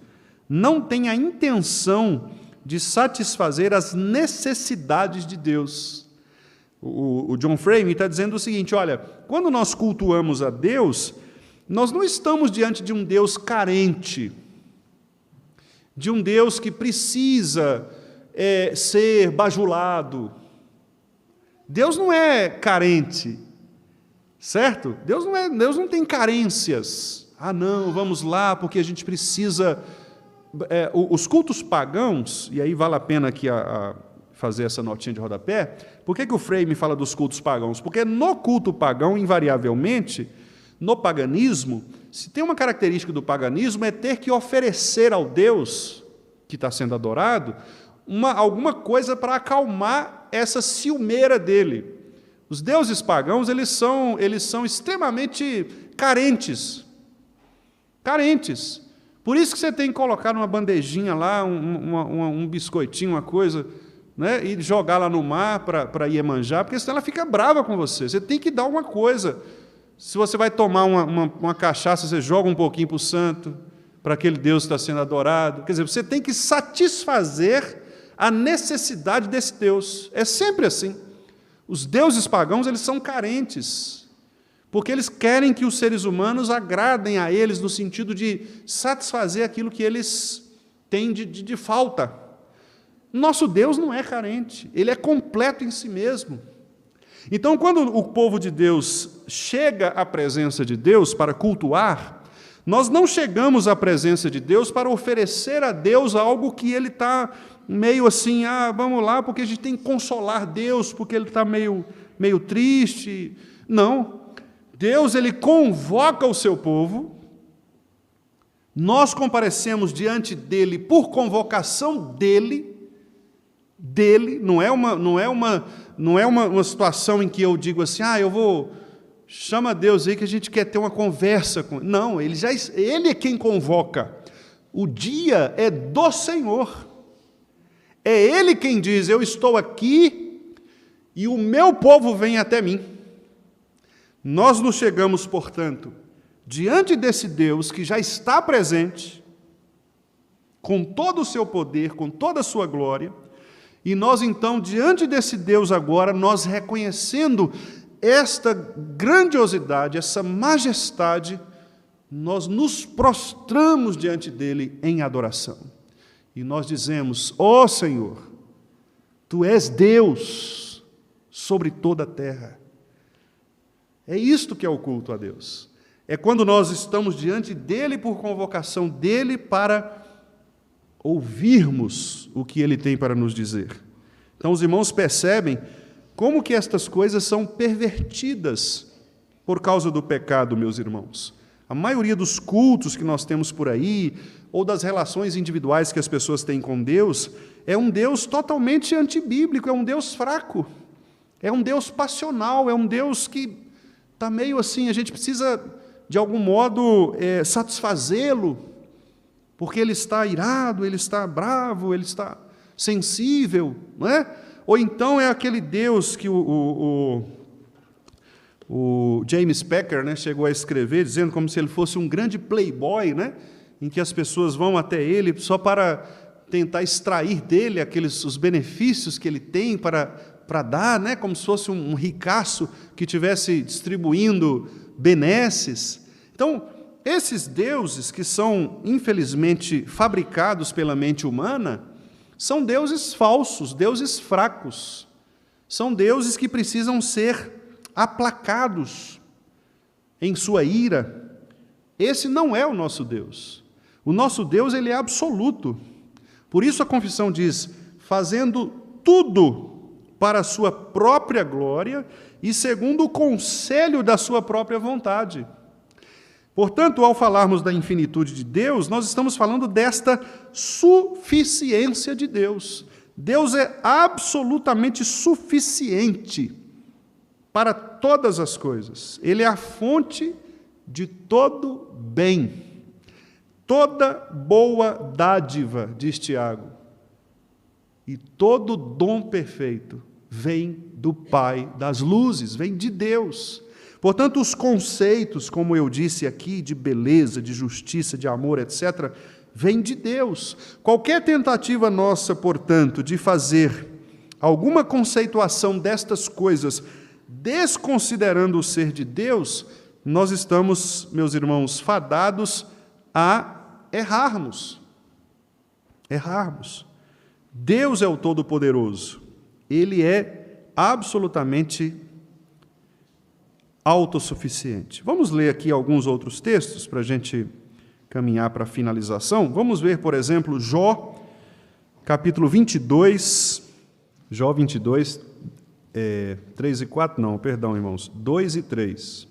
não tem a intenção de satisfazer as necessidades de Deus. O John Frame está dizendo o seguinte: olha, quando nós cultuamos a Deus, nós não estamos diante de um Deus carente, de um Deus que precisa ser bajulado. Deus não é carente, certo? Deus não tem carências. Ah, não, vamos lá, porque a gente precisa... os cultos pagãos, e aí vale a pena aqui fazer essa notinha de rodapé. Por que o Frame fala dos cultos pagãos? Porque no culto pagão, invariavelmente, no paganismo, se tem uma característica do paganismo, é ter que oferecer ao Deus que está sendo adorado alguma coisa para acalmar essa ciumeira dele. Os deuses pagãos, eles são extremamente carentes. Carentes. Por isso que você tem que colocar numa bandejinha lá, um biscoitinho, uma coisa, né, e jogar lá no mar para Iemanjá, porque senão ela fica brava com você. Você tem que dar uma coisa. Se você vai tomar uma cachaça, você joga um pouquinho para o santo, para aquele Deus que está sendo adorado. Quer dizer, você tem que satisfazer a necessidade desse Deus. É sempre assim. Os deuses pagãos, eles são carentes, porque eles querem que os seres humanos agradem a eles no sentido de satisfazer aquilo que eles têm de falta. Nosso Deus não é carente, Ele é completo em si mesmo. Então, quando o povo de Deus chega à presença de Deus para cultuar, nós não chegamos à presença de Deus para oferecer a Deus algo que Ele está meio assim, vamos lá, porque a gente tem que consolar Deus, porque Ele está meio triste. Não. Deus, Ele convoca o seu povo, nós comparecemos diante dEle por convocação dEle, não é uma situação em que eu digo assim, chama Deus aí que a gente quer ter uma conversa com Ele. Não, Ele é quem convoca. O dia é do Senhor. É Ele quem diz, eu estou aqui e o meu povo vem até mim. Nós nos chegamos, portanto, diante desse Deus que já está presente, com todo o seu poder, com toda a sua glória, E nós então, diante desse Deus agora, nós reconhecendo esta grandiosidade, essa majestade, nós nos prostramos diante dele em adoração. E nós dizemos: ó Senhor, Tu és Deus sobre toda a terra. É isto que é o culto a Deus. É quando nós estamos diante dele por convocação dele para ouvirmos o que ele tem para nos dizer. Então os irmãos percebem como que estas coisas são pervertidas por causa do pecado, meus irmãos. A maioria dos cultos que nós temos por aí, ou das relações individuais que as pessoas têm com Deus, é um Deus totalmente antibíblico, é um Deus fraco, é um Deus passional, é um Deus que está meio assim, a gente precisa, de algum modo, satisfazê-lo, porque ele está irado, ele está bravo, ele está sensível, não é? Ou então é aquele Deus que o James Packer, né, chegou a escrever, dizendo como se ele fosse um grande playboy, né, em que as pessoas vão até ele só para tentar extrair dele os benefícios que ele tem para dar, né, como se fosse um ricaço que estivesse distribuindo benesses. Então, esses deuses que são, infelizmente, fabricados pela mente humana, são deuses falsos, deuses fracos. São deuses que precisam ser aplacados em sua ira. Esse não é o nosso Deus. O nosso Deus, ele é absoluto. Por isso a confissão diz: fazendo tudo para a sua própria glória e segundo o conselho da sua própria vontade. Portanto, ao falarmos da infinitude de Deus, nós estamos falando desta suficiência de Deus. Deus é absolutamente suficiente para todas as coisas. Ele é a fonte de todo bem, toda boa dádiva, diz Tiago, e todo dom perfeito vem do Pai das luzes, vem de Deus. Portanto, os conceitos, como eu disse aqui, de beleza, de justiça, de amor, etc., vêm de Deus. Qualquer tentativa nossa, portanto, de fazer alguma conceituação destas coisas, desconsiderando o ser de Deus, nós estamos, meus irmãos, fadados a errarmos. Deus é o Todo-Poderoso. Ele é absolutamente autossuficiente. Vamos ler aqui alguns outros textos para a gente caminhar para a finalização. Vamos ver, por exemplo, Jó, capítulo 22, Jó 22, 3 e 4, não, perdão, irmãos, 2 e 3.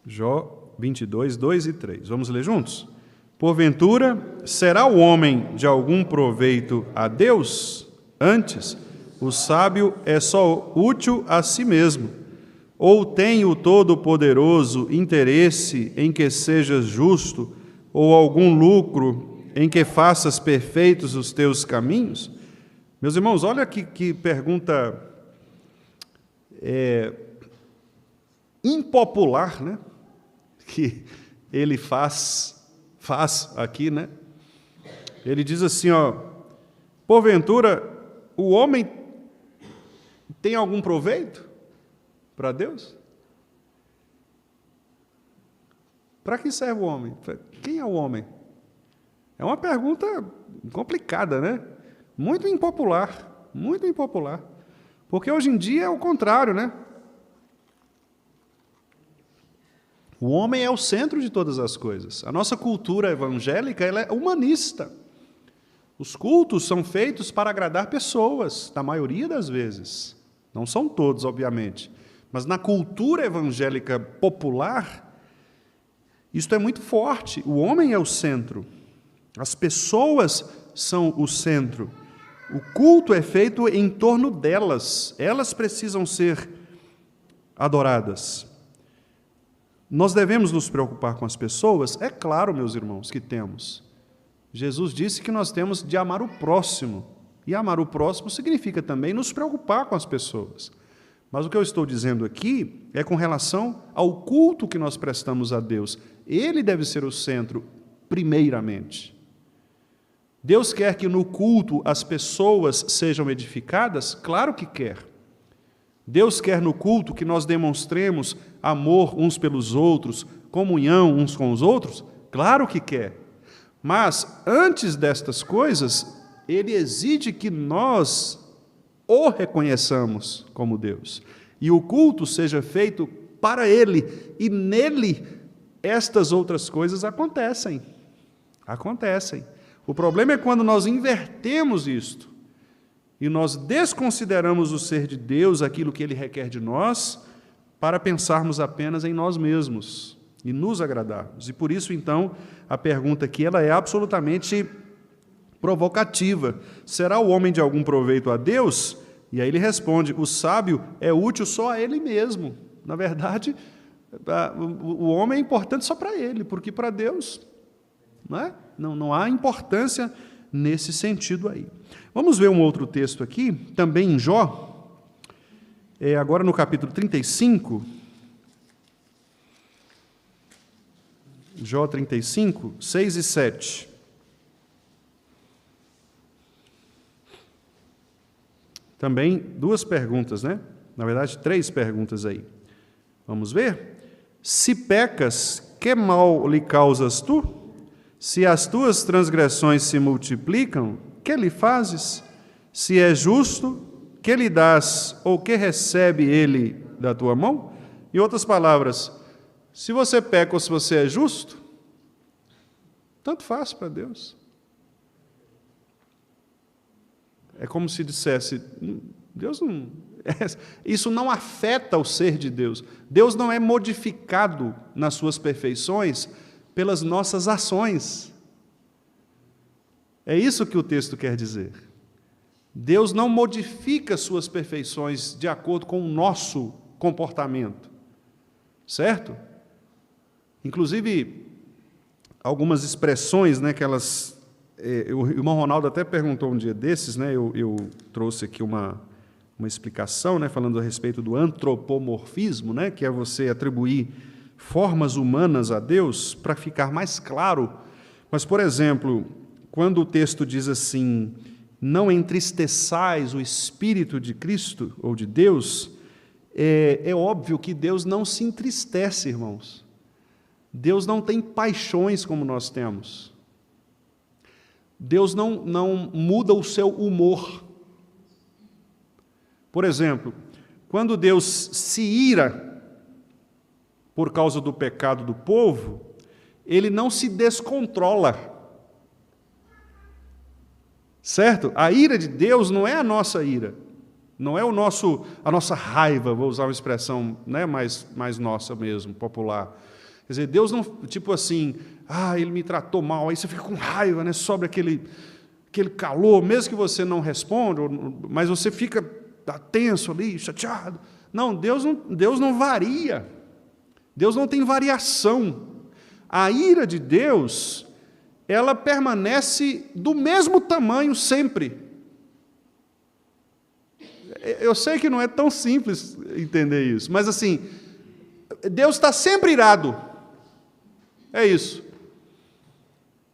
Jó 22, 2 e 3. Vamos ler juntos? Porventura, será o homem de algum proveito a Deus? Antes, o sábio é só útil a si mesmo. Ou tem o Todo-Poderoso interesse em que sejas justo, ou algum lucro em que faças perfeitos os teus caminhos? Meus irmãos, olha que pergunta impopular, né? Que ele faz aqui, né? Ele diz assim, ó: porventura, o homem tem algum proveito para Deus? Para que serve o homem? Quem é o homem? É uma pergunta complicada, né? Muito impopular, porque hoje em dia é o contrário, né? O homem é o centro de todas as coisas. A nossa cultura evangélica, ela é humanista. Os cultos são feitos para agradar pessoas, na maioria das vezes. Não são todos, obviamente. Mas na cultura evangélica popular, isto é muito forte. O homem é o centro. As pessoas são o centro. O culto é feito em torno delas. Elas precisam ser adoradas. Nós devemos nos preocupar com as pessoas? É claro, meus irmãos, que temos. Jesus disse que nós temos de amar o próximo. E amar o próximo significa também nos preocupar com as pessoas. Mas o que eu estou dizendo aqui é com relação ao culto que nós prestamos a Deus. Ele deve ser o centro, primeiramente. Deus quer que no culto as pessoas sejam edificadas? Claro que quer. Deus quer no culto que nós demonstremos amor uns pelos outros, comunhão uns com os outros? Claro que quer. Mas, antes destas coisas, Ele exige que nós o reconheçamos como Deus. E o culto seja feito para Ele. E nele, estas outras coisas acontecem. Acontecem. O problema é quando nós invertemos isto e nós desconsideramos o ser de Deus, aquilo que Ele requer de nós, para pensarmos apenas em nós mesmos e nos agradarmos. E por isso, então, a pergunta aqui ela é absolutamente provocativa. Será o homem de algum proveito a Deus? E aí ele responde, o sábio é útil só a ele mesmo. Na verdade, o homem é importante só para ele, porque para Deus não é? Não há importância nesse sentido aí. Vamos ver um outro texto aqui, também em Jó, agora no capítulo 35, Jó 35, 6 e 7. Também duas perguntas, né? Na verdade, 3 perguntas aí. Vamos ver? Se pecas, que mal lhe causas tu? Se as tuas transgressões se multiplicam, que lhe fazes? Se é justo, que lhe dás ou que recebe ele da tua mão? Em outras palavras, se você peca ou se você é justo, tanto faz para Deus. É como se dissesse, Deus não... Isso não afeta o ser de Deus. Deus não é modificado nas suas perfeições pelas nossas ações. É isso que o texto quer dizer. Deus não modifica suas perfeições de acordo com o nosso comportamento. Certo? Inclusive, algumas expressões, né, que elas... o irmão Ronaldo até perguntou um dia desses, né, eu trouxe aqui uma explicação, né, falando a respeito do antropomorfismo, né, que é você atribuir formas humanas a Deus para ficar mais claro. Mas, por exemplo, quando o texto diz assim, não entristeçais o Espírito de Cristo ou de Deus, é óbvio que Deus não se entristece, irmãos. Deus não tem paixões como nós temos. Deus não muda o seu humor. Por exemplo, quando Deus se ira por causa do pecado do povo, Ele não se descontrola. Certo? A ira de Deus não é a nossa ira. Não é a nossa raiva, vou usar uma expressão, né, mais nossa mesmo, popular. Quer dizer, Deus não, tipo assim, Ele me tratou mal, aí você fica com raiva, né, sobre aquele calor, mesmo que você não responda, mas você fica tenso ali, chateado. Não, Deus não varia. Deus não tem variação. A ira de Deus, ela permanece do mesmo tamanho sempre. Eu sei que não é tão simples entender isso, mas assim, Deus está sempre irado. É isso.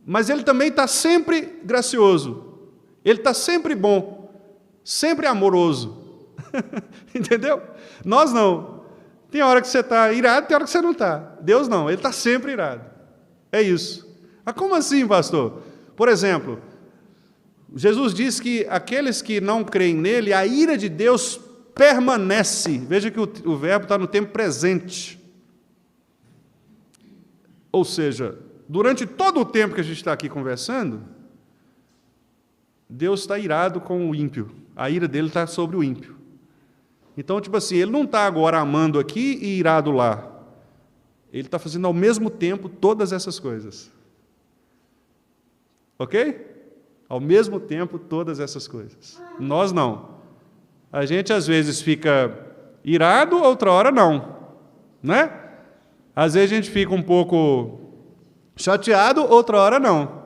Mas Ele também está sempre gracioso. Ele está sempre bom, sempre amoroso. Entendeu? Nós não. Tem hora que você está irado, tem hora que você não está. Deus não, Ele está sempre irado. É isso. Mas como assim, pastor? Por exemplo, Jesus diz que aqueles que não creem nele, a ira de Deus permanece. Veja que o verbo está no tempo presente. Ou seja, durante todo o tempo que a gente está aqui conversando, Deus está irado com o ímpio. A ira dele está sobre o ímpio. Então, tipo assim, Ele não está agora amando aqui e irado lá. Ele está fazendo ao mesmo tempo todas essas coisas. Ok? Ao mesmo tempo todas essas coisas. Nós não. A gente às vezes fica irado, outra hora não. Né? Às vezes a gente fica um pouco chateado, outra hora não.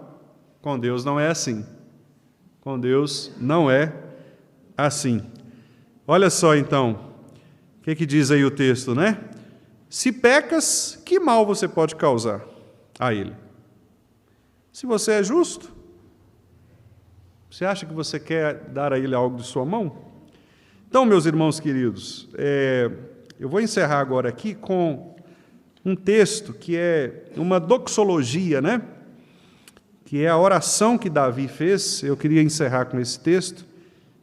Com Deus não é assim. Com Deus não é assim. Olha só, então, o que diz aí o texto, né? Se pecas, que mal você pode causar a ele? Se você é justo, Você acha que você quer dar a ele algo de sua mão? Então, meus irmãos queridos, eu vou encerrar agora aqui com um texto que é uma doxologia, né? Que é a oração que Davi fez. Eu queria encerrar com esse texto,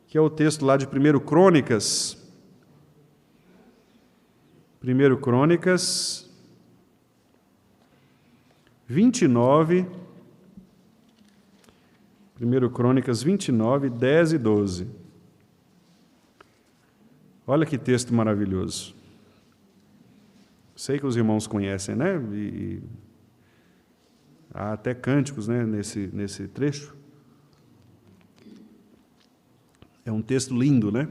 que é o texto lá de 1 Crônicas. 1 Crônicas 29, 1 Crônicas 29, 10 e 12. Olha que texto maravilhoso. Sei que os irmãos conhecem, né? E há até cânticos, né, nesse trecho. É um texto lindo, né?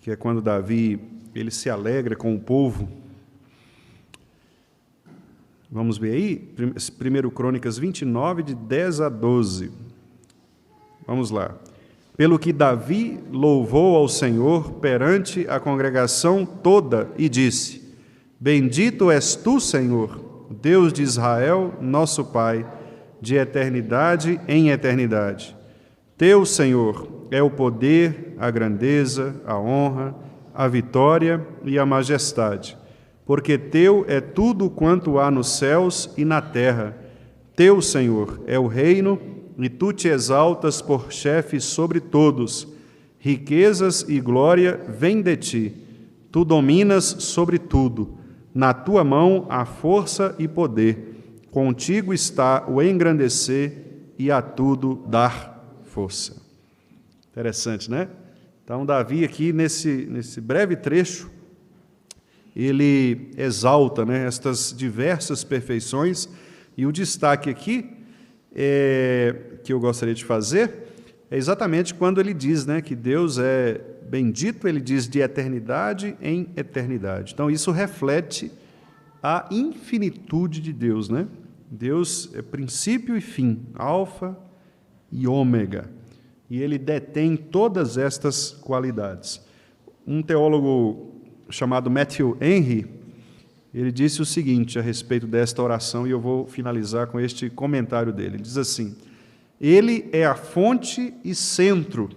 Que é quando Davi, ele se alegra com o povo. Vamos ver aí, 1 Crônicas 29, de 10 a 12. Vamos lá. Pelo que Davi louvou ao Senhor perante a congregação toda e disse: Bendito és tu, Senhor, Deus de Israel, nosso Pai, de eternidade em eternidade. Teu, Senhor, é o poder, a grandeza, a honra, a vitória e a majestade, porque teu é tudo quanto há nos céus e na terra. Teu, Senhor, é o reino, e tu te exaltas por chefe sobre todos. Riquezas e glória vêm de ti. Tu dominas sobre tudo. Na tua mão há força e poder. Contigo está o engrandecer e a tudo dar força. Interessante, né? Então, Davi aqui, nesse breve trecho, ele exalta, né, estas diversas perfeições, e o destaque aqui que eu gostaria de fazer é exatamente quando ele diz, né, que Deus é bendito, ele diz de eternidade em eternidade. Então, isso reflete a infinitude de Deus, né? Deus é princípio e fim, alfa e ômega, e ele detém todas estas qualidades. Um teólogo chamado Matthew Henry, ele disse o seguinte a respeito desta oração, e eu vou finalizar com este comentário dele. Ele diz assim: Ele é a fonte e centro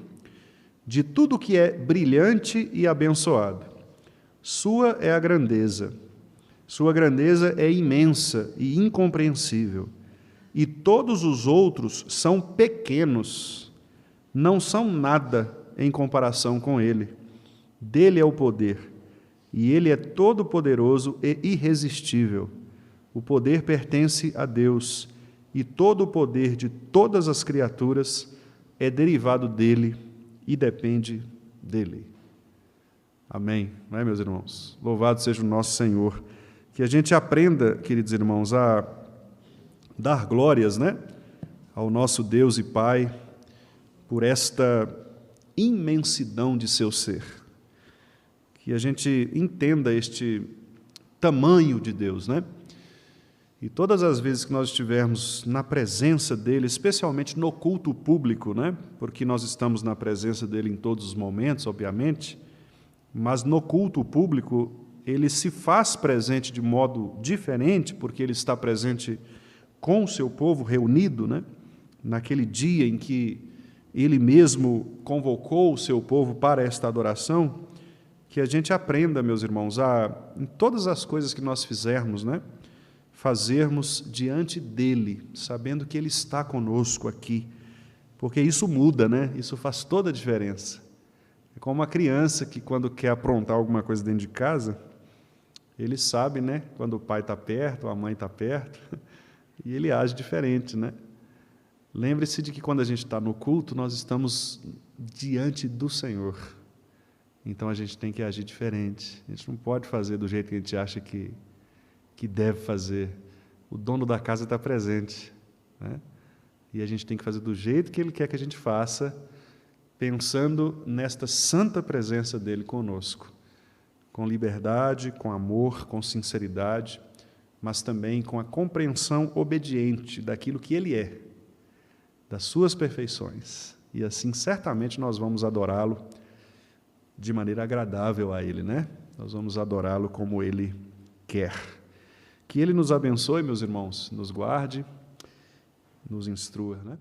de tudo que é brilhante e abençoado. Sua é a grandeza. Sua grandeza é imensa e incompreensível. E todos os outros são pequenos, não são nada em comparação com ele. Dele é o poder. E ele é todo-poderoso e irresistível. O poder pertence a Deus, e todo o poder de todas as criaturas é derivado dele e depende dele. Amém, não é, meus irmãos? Louvado seja o nosso Senhor. Que a gente aprenda, queridos irmãos, a dar glórias, né, ao nosso Deus e Pai por esta imensidão de seu ser. Que a gente entenda este tamanho de Deus, né? E todas as vezes que nós estivermos na presença dele, especialmente no culto público, né? Porque nós estamos na presença dele em todos os momentos, obviamente, mas no culto público ele se faz presente de modo diferente, porque ele está presente com o seu povo reunido, né? Naquele dia em que ele mesmo convocou o seu povo para esta adoração. Que a gente aprenda, meus irmãos, em todas as coisas que nós fizermos, né, fazermos diante dele, sabendo que ele está conosco aqui, porque isso muda, né? Isso faz toda a diferença. É como uma criança que, quando quer aprontar alguma coisa dentro de casa, ele sabe, né, quando o pai está perto, a mãe está perto, e ele age diferente, né? Lembre-se de que quando a gente está no culto, nós estamos diante do Senhor. Então, a gente tem que agir diferente. A gente não pode fazer do jeito que a gente acha que deve fazer. O dono da casa está presente, né? E a gente tem que fazer do jeito que ele quer que a gente faça, pensando nesta santa presença dele conosco, com liberdade, com amor, com sinceridade, mas também com a compreensão obediente daquilo que ele é, das suas perfeições. E assim, certamente, nós vamos adorá-lo de maneira agradável a ele, né? Nós vamos adorá-lo como ele quer. Que ele nos abençoe, meus irmãos, nos guarde, nos instrua, né?